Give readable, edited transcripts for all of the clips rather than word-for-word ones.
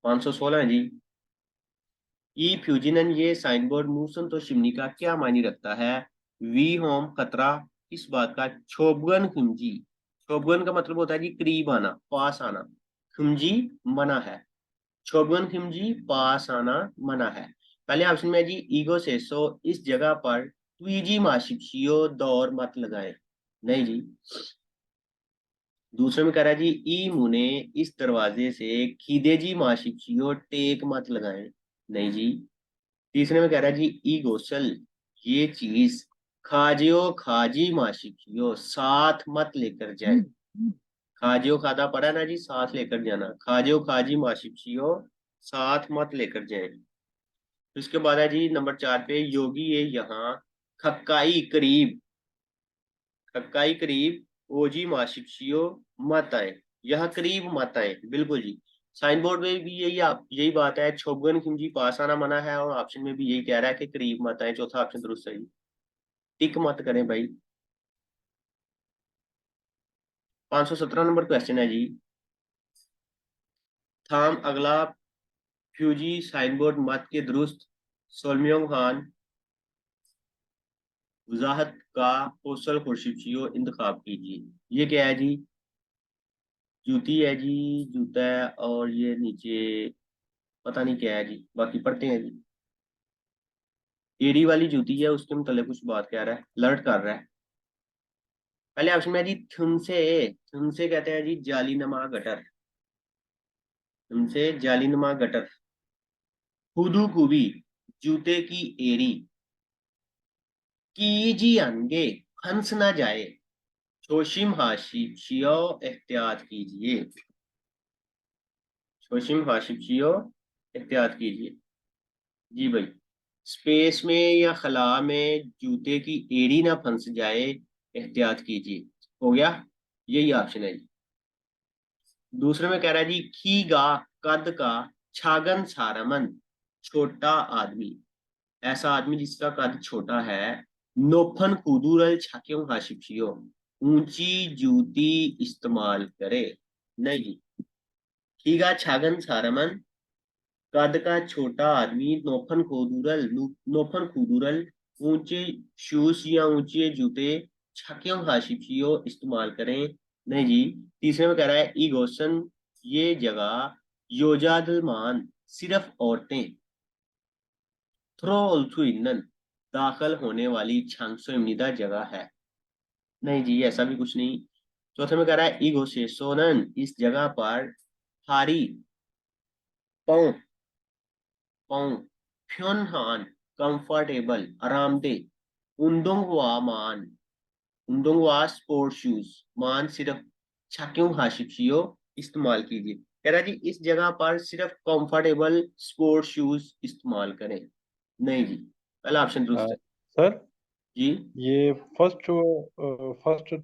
516 है जी। ई फ्यूजिनन ये sign board Musan तो शिमनी का क्या मायने रखता है? वी होम खतरा किस बात का? छोबगन खिमजी। छोबगन का मतलब होता है जी करीब आना, पास आना। खिमजी मना है। छोबगन खिमजी पास आना मना है। पहले ऑप्शन में है जी ईगो से सो इस जगह पर ट्वीजी माशिपशियो दौर मत लगाए। नहीं जी। दूसरे में कह रहा है जी ई मुने इस दरवाजे से खीदे जी माशिपशियो टेक मत लगाए। नहीं जी। तीसरे में कह रहा है जी ई गोसल ये चीज खाजियो खाजी माशिकियो साथ मत लेकर जाए। खाजियो खादा पड़ा ना जी, साथ लेकर जाना। खाजियो खाजी माशिकियो साथ मत लेकर जाए। तो इसके बाद है जी नंबर 4 पे योगी ये यहाँ खक्काई करीब। खक्काई करीब ओजी माशिकियो मत आए। यहाँ करीब मत आए, बिल्कुल जी। साइन बोर्ड में भी यही यही बात है, छोबगन खिमजी पास आना मना है, और ऑप्शन में भी यही कह रहा है कि करीब मत आए। चौथा ऑप्शन दुरुस्त है जी। टिक मत करें भाई। 517 नंबर क्वेश्चन है जी। थाम अगला फ्यूजी साइन बोर्ड मत के दुरुस्त सोलमियों खान वजाहत का कौशल खुर्शीदो इंतखाब कीजिए। ये क्या है जी? जूती है जी, जूता है, और ये नीचे पता नहीं क्या है जी, बाकी पढ़ते हैं जी। एड़ी वाली जूती है, उसके मतलब कुछ बात कह रहा है, लर्ट कर रहा है। पहले ऑप्शन में है जी थुनसे। थुनसे कहते हैं जी जालीनुमा गटर। थुनसे जालीनुमा गटर। हुदू कुबी जूते की एड़ी। कीजी अंगे हंस ना जाए। छोशिम हाशिब शियो एहतियात कीजिए। छोशिम हाशिब शियो एहतियात कीजिए। जी भाई। स्पेस में या खला में जूते की एड़ी ना फंस जाए, एहतियात कीजिए। हो गया। यही ऑप्शन है जी। दूसरे में कह रहा है जी खीगा कद का छागन सारमन छोटा आदमी। ऐसा आदमी जिसका कद छोटा है। नोफन कुदूरल छाक्यों हाशिपशियो ऊंची जूती इस्तेमाल करे। नहीं जी। खीगा छागन सारमन कद का छोटा आदमी नोफन खुदूरल नोफन खुदूरल ऊंचे शूज या ऊंचे जूते छक्यों हाशिपियो इस्तेमाल करें। नहीं जी। तीसरे में कह रहा है ईगोसन ये जगह योजादलमान सिर्फ औरतें थ्रो दाखिल होने वाली छांगसो इम्निदा जगह है। नहीं जी, ऐसा भी कुछ नहीं। चौथे में कह रहा है ईगो से सोनन इस जगह पर हारी पाँव पाँव फ्योनहान कंफर्टेबल आरामदेह उन्दोंगवा मान उन्दोंगवा स्पोर्ट शूज मान सिर्फ छक्यों हाशिपियो इस्तेमाल कीजिए। कह रहा है जी इस जगह पर सिर्फ कंफर्टेबल स्पोर्ट शूज इस्तेमाल करें। नहीं जी, पहला ऑप्शन दुरुस्त है। सर, जी। ये फर्स्ट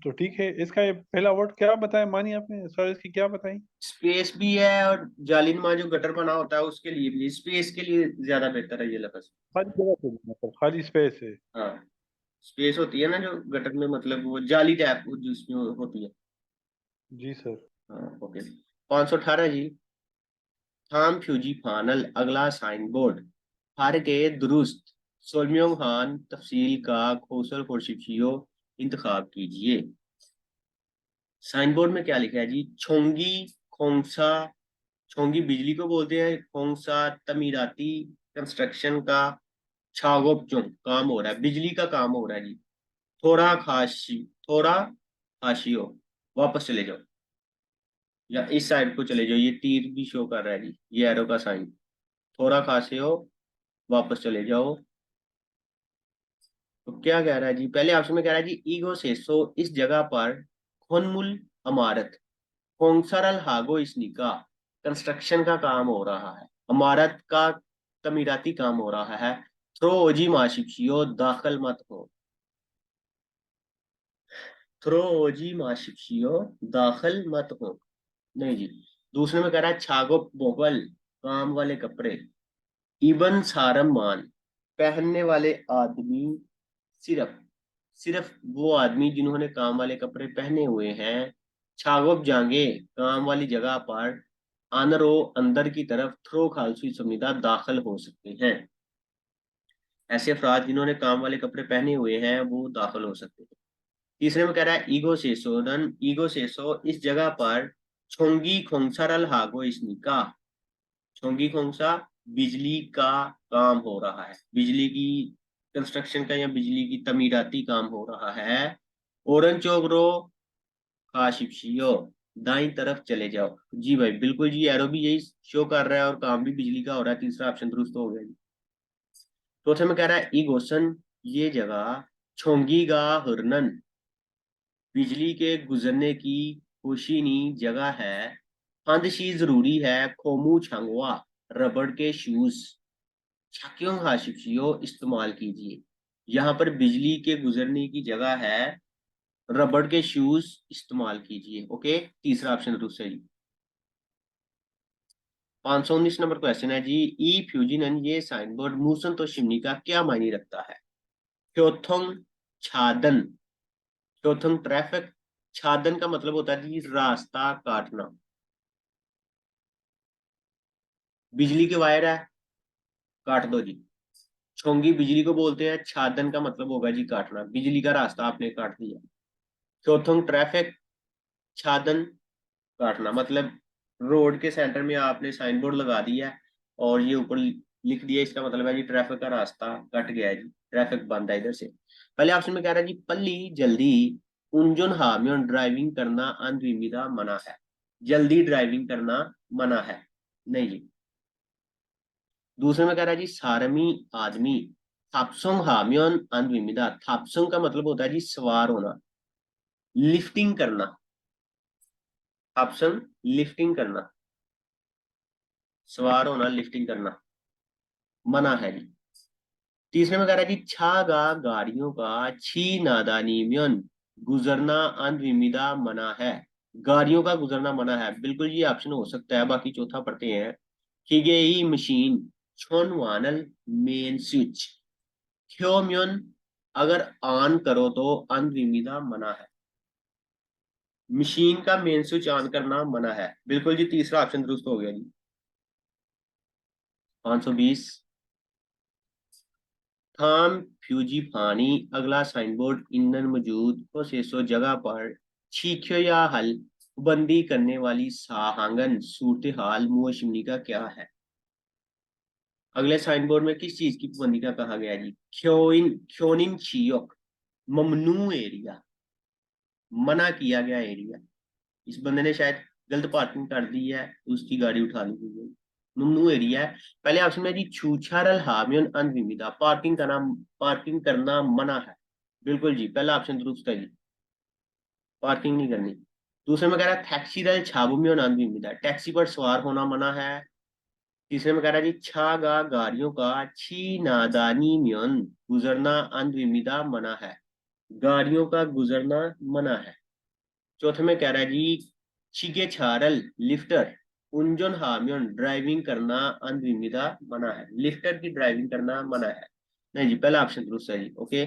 तो ठीक है। इसका ये पहला वर्ड क्या बताया मानी आपने सर? इसकी क्या बताई? स्पेस भी है, और जालिनमा जो गटर बना होता है उसके लिए भी, स्पेस के लिए ज्यादा बेहतर है ये लफ्ज। खाली जगह पे मतलब खाली स्पेस है। हाँ। स्पेस होती है ना जो गटर में, मतलब वो जाली टाइप जिसमें होती है। जी सर। हाँ ओके। 518 जी। थाम फ्यूजी फानल अगला साइन बोर्ड हर के दुरुस्त सोलमियों खान तफसील का खोसल खुर्शियो इंतखाब कीजिए। साइन बोर्ड में क्या लिखा है जी? छोंगी खोंसा। छोंगी बिजली को बोलते हैं, खोंसा तमीराती कंस्ट्रक्शन का छागोप जो काम हो रहा है, बिजली का काम हो रहा है जी। थोड़ा खाशी थोड़ा खाशियो वापस चले जाओ, या इस साइड को चले जाओ, ये तीर भी शो कर रहा है जी, ये एरो का साइन। थोड़ा खासे हो, वापस चले जाओ। तो क्या कह रहा है जी? पहले ऑप्शन में कह रहा है जी ईगो से सो इस जगह पर खोनमुल इमारत खोंगसरल हागो इसनिका कंस्ट्रक्शन का काम हो रहा है, इमारत का तमीराती काम हो रहा है। थ्रो ओजी माशिपियो दाखिल मत हो। थ्रो ओजी माशिपियो दाखिल मत हो। नहीं जी। दूसरे में कह रहा है छागो बोगल काम वाले कपड़े। इबन सारम मान पहनने वाले आदमी सिर्फ सिर्फ वो आदमी जिन्होंने काम वाले कपड़े पहने हुए हैं। छागोब जांगे काम वाली जगह पर आनरो अंदर की तरफ, थ्रो खालसी समीदा दाखिल हो सकते हैं। ऐसे अफराद जिन्होंने काम वाले कपड़े पहने हुए हैं वो दाखिल हो सकते हैं। तीसरे में कह रहा है ईगो सेसो रन ईगो सेसो, इस जगह पर छोंगी खोंगसारल हागो इसनिका। छोंगी खोंगसा, बिजली का काम हो रहा है, बिजली की कंस्ट्रक्शन का या बिजली की तमीराती काम हो रहा है। ओरन चोगरो काशिप्शियो, दाई तरफ चले जाओ। जी भाई बिल्कुल जी, एरो भी यही शो कर रहा है और काम भी बिजली का हो रहा है। तीसरा ऑप्शन दुरुस्त हो गया जी। चौथे में कह रहा है ईगोसन, ये जगह छोंगीगा हुरनन, बिजली के गुजरने की खुशीनी जगह है। फंदशी जरूरी है, खोमू छंगवा, रबड़ के शूज छक्यों हाशिफियो इस्तेमाल कीजिए। यहाँ पर बिजली के गुजरने की जगह है, रबड़ के शूज इस्तेमाल कीजिए। ओके, तीसरा ऑप्शन दुरुस्त है जी। 519 नंबर क्वेश्चन है जी, ई फ्यूजिन, ये साइन बोर्ड मूसन तो शिमनी का क्या मायने रखता है? क्योथोंग छादन, क्योथोंग ट्रैफिक, छादन का मतलब होता है जी रास्ता काटना। बिजली के वायर है, काट दो जी। छोंगी बिजली को बोलते हैं, छादन का मतलब होगा जी काटना, बिजली का रास्ता आपने काट दिया। क्योथोंग ट्रैफिक, छादन काटना मतलब रोड के सेंटर में आपने साइन बोर्ड लगा दिया है और ये ऊपर लिख दिया, इसका मतलब है जी ट्रैफिक का रास्ता कट गया है जी, ट्रैफिक बंद है इधर से। पहले ऑप्शन में कह रहा है जी पल्ली जल्दी, उंजुन हामियों ड्राइविंग करना अनविमिदा मना है। जल्दी ड्राइविंग करना मना है, नहीं जी। दूसरे में कह रहा है जी सारमी आदमी, थापसोंग हामियों अनविमिदा, थापसोंग का मतलब होता है जी सवार होना, लिफ्टिंग करना। ऑप्शन लिफ्टिंग करना, सवार होना लिफ्टिंग करना मना है जी। तीसरे में कह रहा है जी छागा गाड़ियों का छी नादानी म्योन, गुजरना अनविमिदा मना है। गाड़ियों का गुजरना मना है, बिल्कुल ये ऑप्शन हो सकता है। बाकी चौथा पढ़ते हैं। खिगेई मशीन छोन वानल मेन स्विच, क्योम्योन, अगर ऑन करो तो अनविमिदा मना है। मशीन का मेन स्विच ऑन करना मना है, बिल्कुल जी तीसरा ऑप्शन दुरुस्त हो गया जी। 520। थाम फ्यूजी फानी, अगला साइन बोर्ड ईंधन मौजूद प्रोसेसो जगह पर छींक्यो या हल बंदी करने वाली साहांगन सूरत हाल मुअशमनी का क्या है? अगले साइन बोर्ड में किस चीज की पाबंदी का कहा गया है जी? ख्योइन ख्योनिन छियोक, ममनू एरिया, मना किया गया एरिया। इस बंदे ने शायद गलत पार्किंग कर दी है तो उसकी गाड़ी उठा ली गई है, ममनू एरिया है। पहले ऑप्शन में जी छूछारल हामियन अनविमिदा, पार्किंग करना मना है। बिल्कुल जी पहला ऑप्शन दुरुस्त है जी, पार्किंग नहीं करनी। दूसरे में कह रहा है टैक्सी रल छाबुमियन अनविमिदा, टैक्सी पर सवार होना मना है। तीसरे में कह रहा है जी छागा गाड़ियों का छी नादानी म्यन, गुजरना अनविमिदा मना है, गाड़ियों का गुजरना मना है। चौथे में कह रहा है जी छिगे छारल लिफ्टर, उंजन हामियन ड्राइविंग करना अनविमिदा मना है, लिफ्टर की ड्राइविंग करना मना है। नहीं जी पहला ऑप्शन दुरुस्त है जी। ओके,